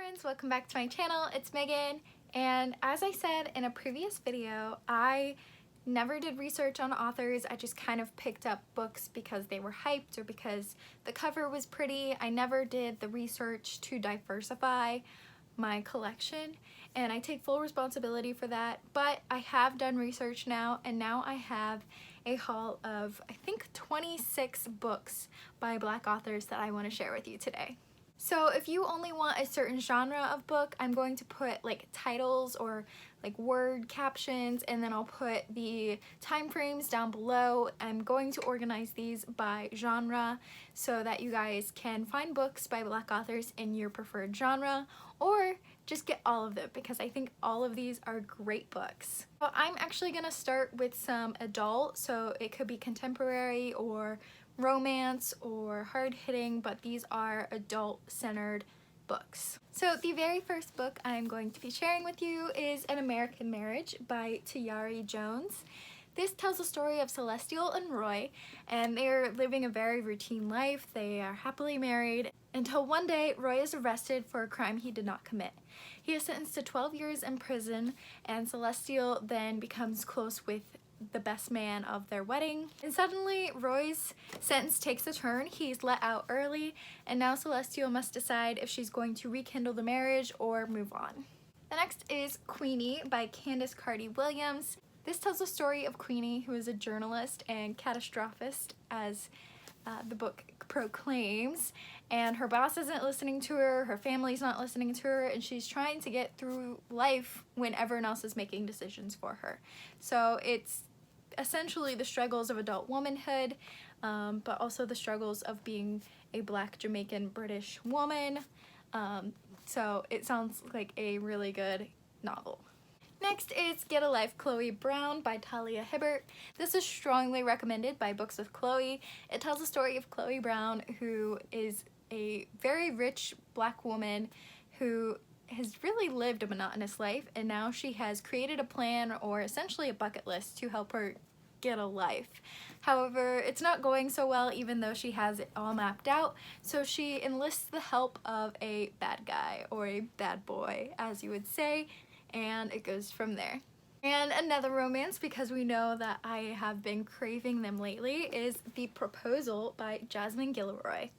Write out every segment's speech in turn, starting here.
friends, welcome back to my channel. It's Megan, and as I said in a previous video, I never did research on authors. I just kind of picked up books because they were hyped or because the cover was pretty. I never did the research to diversify my collection, and I take full responsibility for that, but I have done research now, and now I have a haul of I think 26 books by Black authors that I want to share with you today. So if you only want a certain genre of book, I'm going to put like titles or like word captions, and then I'll put the time frames down below. I'm going to organize these by genre so that you guys can find books by Black authors in your preferred genre, or just get all of them because I think all of these are great books. So I'm actually gonna start with some adult, so it could be contemporary or romance or hard-hitting, but these are adult-centered books. So the very first book I'm going to be sharing with you is An American Marriage by Tayari Jones. This tells the story of Celestial and Roy, and they're living a very routine life. They are happily married until one day Roy is arrested for a crime he did not commit. He is sentenced to 12 years in prison, and Celestial then becomes close with the best man of their wedding. And suddenly Roy's sentence takes a turn. He's let out early, and now Celestial must decide if she's going to rekindle the marriage or move on. The next is Queenie by Candace Carty Williams. This tells the story of Queenie, who is a journalist and catastrophist, as the book proclaims, and her boss isn't listening to her, her family's not listening to her, and she's trying to get through life when everyone else is making decisions for her. So it's essentially the struggles of adult womanhood, but also the struggles of being a Black Jamaican British woman. So it sounds like a really good novel. Next is Get a Life, Chloe Brown by Talia Hibbert. This is strongly recommended by Books with Chloe. It tells the story of Chloe Brown, who is a very rich Black woman who has really lived a monotonous life, and now she has created a plan, or essentially a bucket list, to help her get a life. However, it's not going so well, even though she has it all mapped out, so she enlists the help of a bad guy, or a bad boy, as you would say, and it goes from there. And another romance, because we know that I have been craving them lately, is The Proposal by Jasmine Gilroy.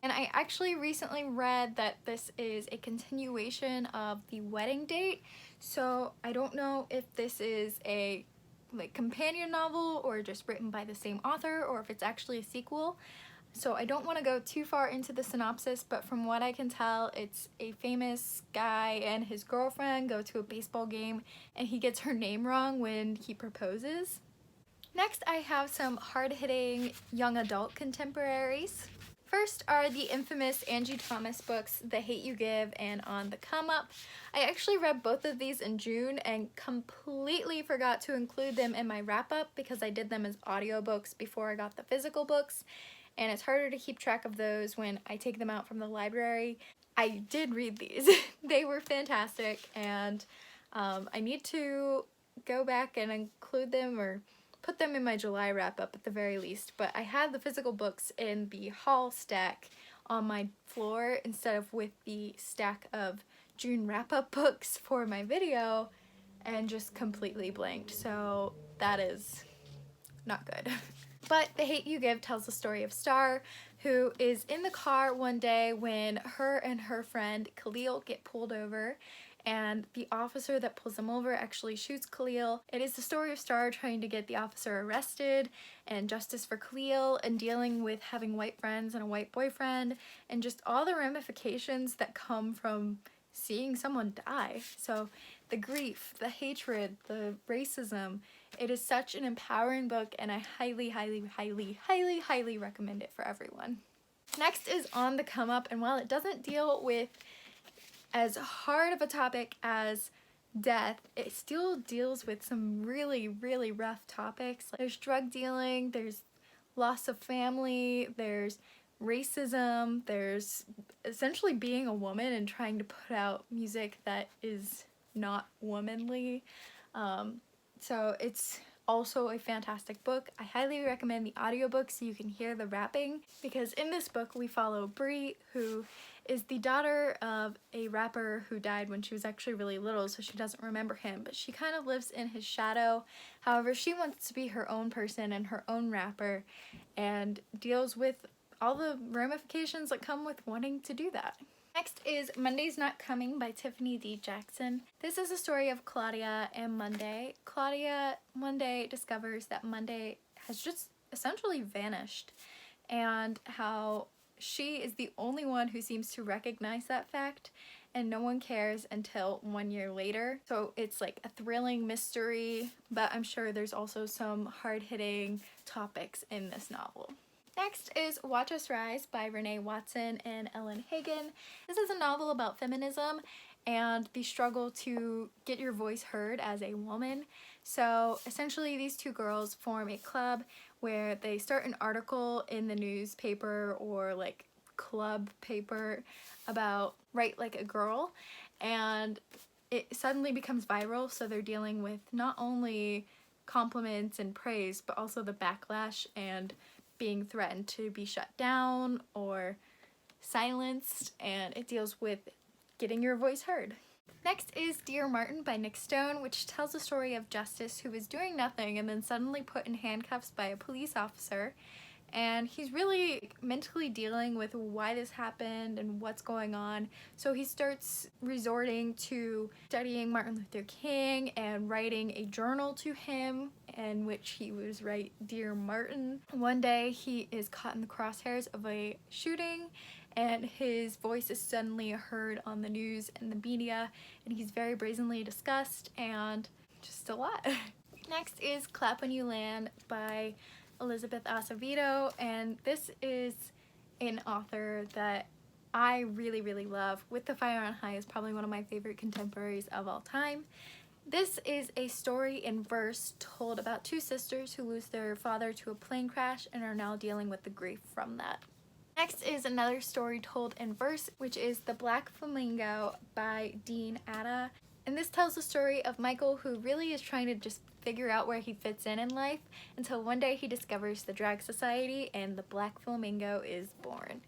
And I actually recently read that this is a continuation of The Wedding Date, so I don't know if this is a companion novel or just written by the same author, or if it's actually a sequel. So I don't want to go too far into the synopsis, but from what I can tell, it's a famous guy and his girlfriend go to a baseball game, and he gets her name wrong when he proposes. Next, I have some hard-hitting young adult contemporaries. First are the infamous Angie Thomas books, The Hate U Give and On the Come Up. I actually read both of these in June and completely forgot to include them in my wrap-up because I did them as audiobooks before I got the physical books, and it's harder to keep track of those when I take them out from the library. I did read these. They were fantastic, and I need to go back and include them or put them in my July wrap-up at the very least, but I had the physical books in the haul stack on my floor instead of with the stack of June wrap-up books for my video, and just completely blanked, so that is not good. But The Hate U Give tells the story of Star, who is in the car one day when her and her friend Khalil get pulled over, and the officer that pulls them over actually shoots Khalil. It is the story of Star trying to get the officer arrested, and justice for Khalil, and dealing with having white friends and a white boyfriend, and just all the ramifications that come from seeing someone die. So the grief, the hatred, the racism, it is such an empowering book, and I highly, highly, highly, highly, highly recommend it for everyone. Next is On the Come Up, and while it doesn't deal with as hard of a topic as death, it still deals with some really, really rough topics. There's drug dealing, there's loss of family, there's racism, there's essentially being a woman and trying to put out music that is not womanly. So it's also a fantastic book. I highly recommend the audiobook so you can hear the rapping, because in this book we follow Bree, who is the daughter of a rapper who died when she was actually really little, so she doesn't remember him, but she kind of lives in his shadow. However, she wants to be her own person and her own rapper, and deals with all the ramifications that come with wanting to do that. Next is Monday's Not Coming by Tiffany D. Jackson. This is a story of Claudia and Monday. Claudia one day discovers that Monday has just essentially vanished, and how she is the only one who seems to recognize that fact, and no one cares until 1 year later. So it's like a thrilling mystery, but I'm sure there's also some hard-hitting topics in this novel. Next is Watch Us Rise by Renee Watson and Ellen Hagen. This is a novel about feminism and the struggle to get your voice heard as a woman. So essentially these two girls form a club where they start an article in the newspaper or like club paper about Write Like a Girl, and it suddenly becomes viral. So they're dealing with not only compliments and praise, but also the backlash and being threatened to be shut down or silenced, and it deals with getting your voice heard. Next is Dear Martin by Nick Stone, which tells the story of Justice, who was doing nothing and then suddenly put in handcuffs by a police officer, and he's really mentally dealing with why this happened and what's going on. So he starts resorting to studying Martin Luther King and writing a journal to him in which he was write Dear Martin. One day he is caught in the crosshairs of a shooting, and his voice is suddenly heard on the news and the media, and he's very brazenly discussed, and just a lot. Next is Clap When You Land by Elizabeth Acevedo, and this is an author that I really love. With the Fire on High is probably one of my favorite contemporaries of all time. This is a story in verse told about two sisters who lose their father to a plane crash and are now dealing with the grief from that. Next is another story told in verse, which is The Black Flamingo by Dean Atta. And this tells the story of Michael, who really is trying to just figure out where he fits in life, until one day he discovers the drag society and the Black Flamingo is born.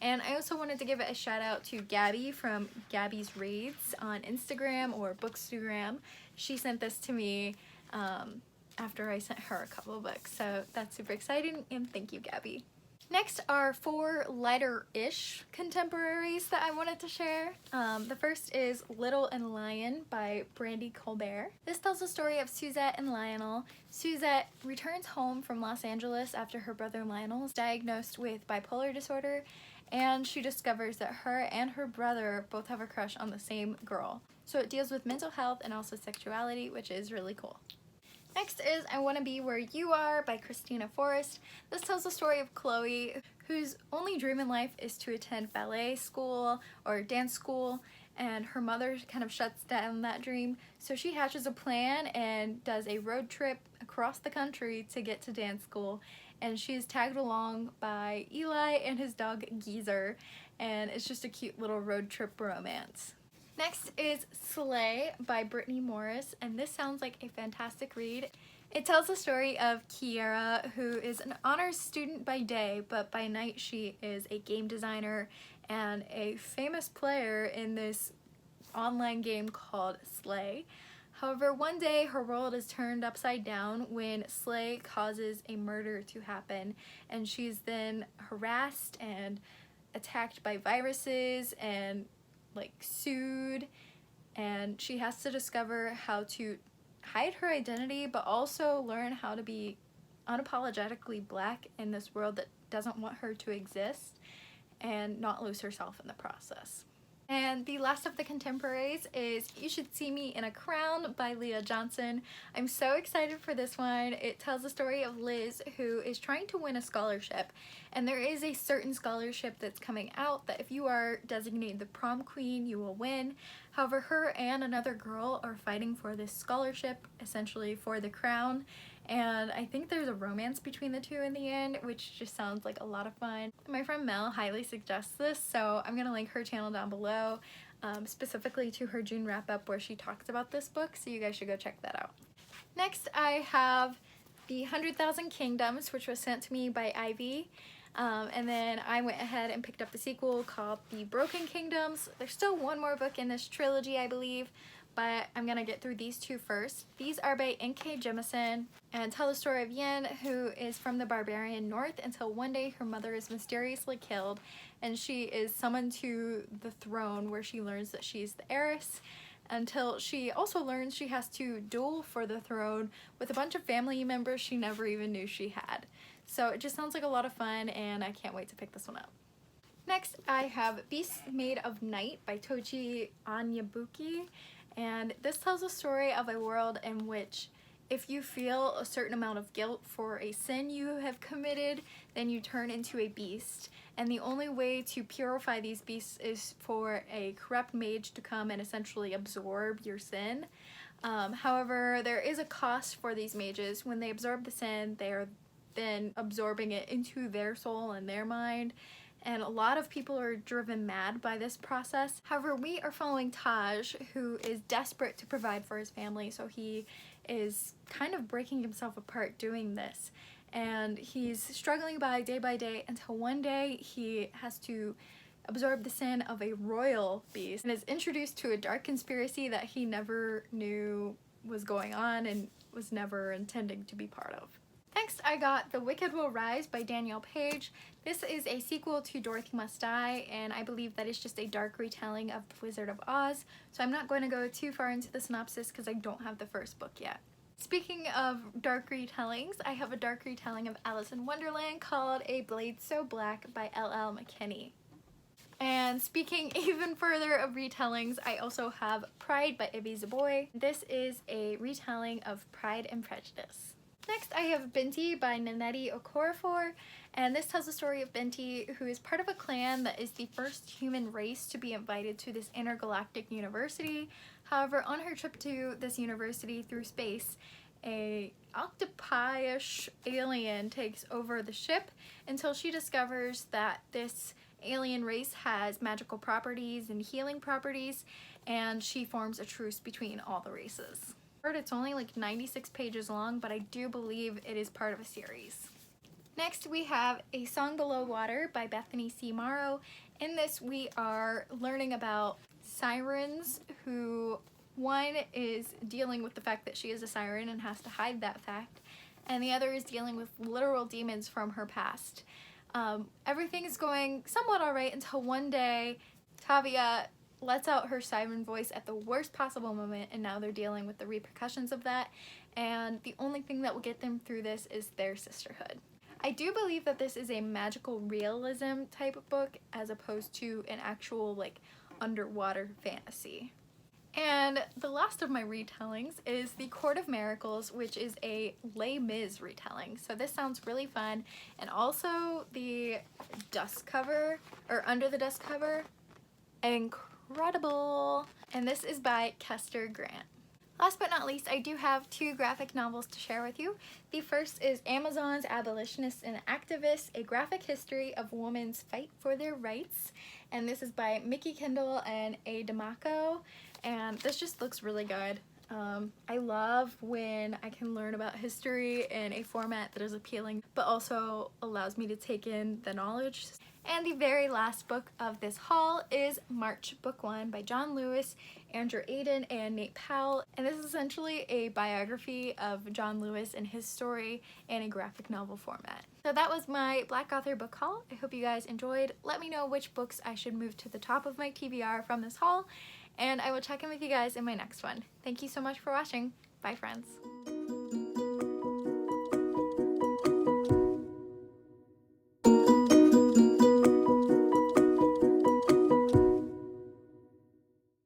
And I also wanted to give a shout out to Gabby from Gabby's Raids on Instagram or Bookstagram. She sent this to me after I sent her a couple of books, so that's super exciting, and thank you, Gabby. Next are 4 lighter-ish contemporaries that I wanted to share. The first is Little and Lion by Brandy Colbert. This tells the story of Suzette and Lionel. Suzette returns home from Los Angeles after her brother Lionel is diagnosed with bipolar disorder, and she discovers that her and her brother both have a crush on the same girl. So it deals with mental health and also sexuality, which is really cool. Next is I Want to Be Where You Are by Christina Forrest. This tells the story of Chloe, whose only dream in life is to attend ballet school or dance school, and her mother kind of shuts down that dream. So she hatches a plan and does a road trip across the country to get to dance school, and she is tagged along by Eli and his dog Geezer, and it's just a cute little road trip romance. Next is Slay by Brittany Morris, and this sounds like a fantastic read. It tells the story of Kiera, who is an honors student by day, but by night she is a game designer and a famous player in this online game called Slay. However, one day her world is turned upside down when Slay causes a murder to happen, and she's then harassed and attacked by viruses and sued, and she has to discover how to hide her identity but also learn how to be unapologetically Black in this world that doesn't want her to exist, and not lose herself in the process. And the last of the contemporaries is You Should See Me in a Crown by Leah Johnson. I'm so excited for this one. It tells the story of Liz, who is trying to win a scholarship, and there is a certain scholarship that's coming out that if you are designated the prom queen, you will win. However, her and another girl are fighting for this scholarship, essentially for the crown, and I think there's a romance between the two in the end, which just sounds like a lot of fun. My friend Mel highly suggests this, so I'm gonna link her channel down below, specifically to her June wrap-up where she talks about this book, so you guys should go check that out. Next, I have The 100,000 Kingdoms, which was sent to me by Ivy. And then I went ahead and picked up the sequel called The Broken Kingdoms. There's still one more book in this trilogy, I believe, but I'm gonna get through these two first. These are by N.K. Jemisin and tell the story of Yen, who is from the barbarian north until one day her mother is mysteriously killed and she is summoned to the throne where she learns that she's the heiress, until she also learns she has to duel for the throne with a bunch of family members she never even knew she had. So it just sounds like a lot of fun and I can't wait to pick this one up. Next I have Beasts Made of Night by Tochi Onyebuki, and this tells a story of a world in which if you feel a certain amount of guilt for a sin you have committed, then you turn into a beast. And the only way to purify these beasts is for a corrupt mage to come and essentially absorb your sin. However, there is a cost for these mages. When they absorb the sin, they are then absorbing it into their soul and their mind. And a lot of people are driven mad by this process. However, we are following Taj, who is desperate to provide for his family, so he is kind of breaking himself apart doing this. And he's struggling by day until one day he has to absorb the sin of a royal beast and is introduced to a dark conspiracy that he never knew was going on and was never intending to be part of. Next, I got The Wicked Will Rise by Danielle Page. This is a sequel to Dorothy Must Die, and I believe that is just a dark retelling of The Wizard of Oz, so I'm not going to go too far into the synopsis because I don't have the first book yet. Speaking of dark retellings, I have a dark retelling of Alice in Wonderland called A Blade So Black by L.L. McKinney. And speaking even further of retellings, I also have Pride by Ibby Zaboy. This is a retelling of Pride and Prejudice. Next, I have Binti by Nnedi Okorafor, and this tells the story of Binti, who is part of a clan that is the first human race to be invited to this intergalactic university. However, on her trip to this university through space, a octopi-ish alien takes over the ship until she discovers that this alien race has magical properties and healing properties, and she forms a truce between all the races. It's only like 96 pages long, but I do believe it is part of a series. Next, we have A Song Below Water by Bethany C. Morrow. In this, we are learning about sirens who, one is dealing with the fact that she is a siren and has to hide that fact, and the other is dealing with literal demons from her past. Everything is going somewhat alright until one day Tavia lets out her siren voice at the worst possible moment, and now they're dealing with the repercussions of that, and the only thing that will get them through this is their sisterhood. I do believe that this is a magical realism type of book as opposed to an actual like underwater fantasy. And the last of my retellings is The Court of Miracles, which is a Les Mis retelling. So this sounds really fun, and also the dust cover, or under the dust cover, incredible! And this is by Kester Grant. Last but not least, I do have two graphic novels to share with you. The first is Amazon's Abolitionists and Activists, a graphic history of women's fight for their rights. And this is by Mickey Kendall and A. D'Amaco. And this just looks really good. I love when I can learn about history in a format that is appealing, but also allows me to take in the knowledge. And the very last book of this haul is March Book 1 by John Lewis, Andrew Aiden, and Nate Powell. And this is essentially a biography of John Lewis and his story in a graphic novel format. So that was my Black Author book haul. I hope you guys enjoyed. Let me know which books I should move to the top of my TBR from this haul, and I will check in with you guys in my next one. Thank you so much for watching. Bye, friends.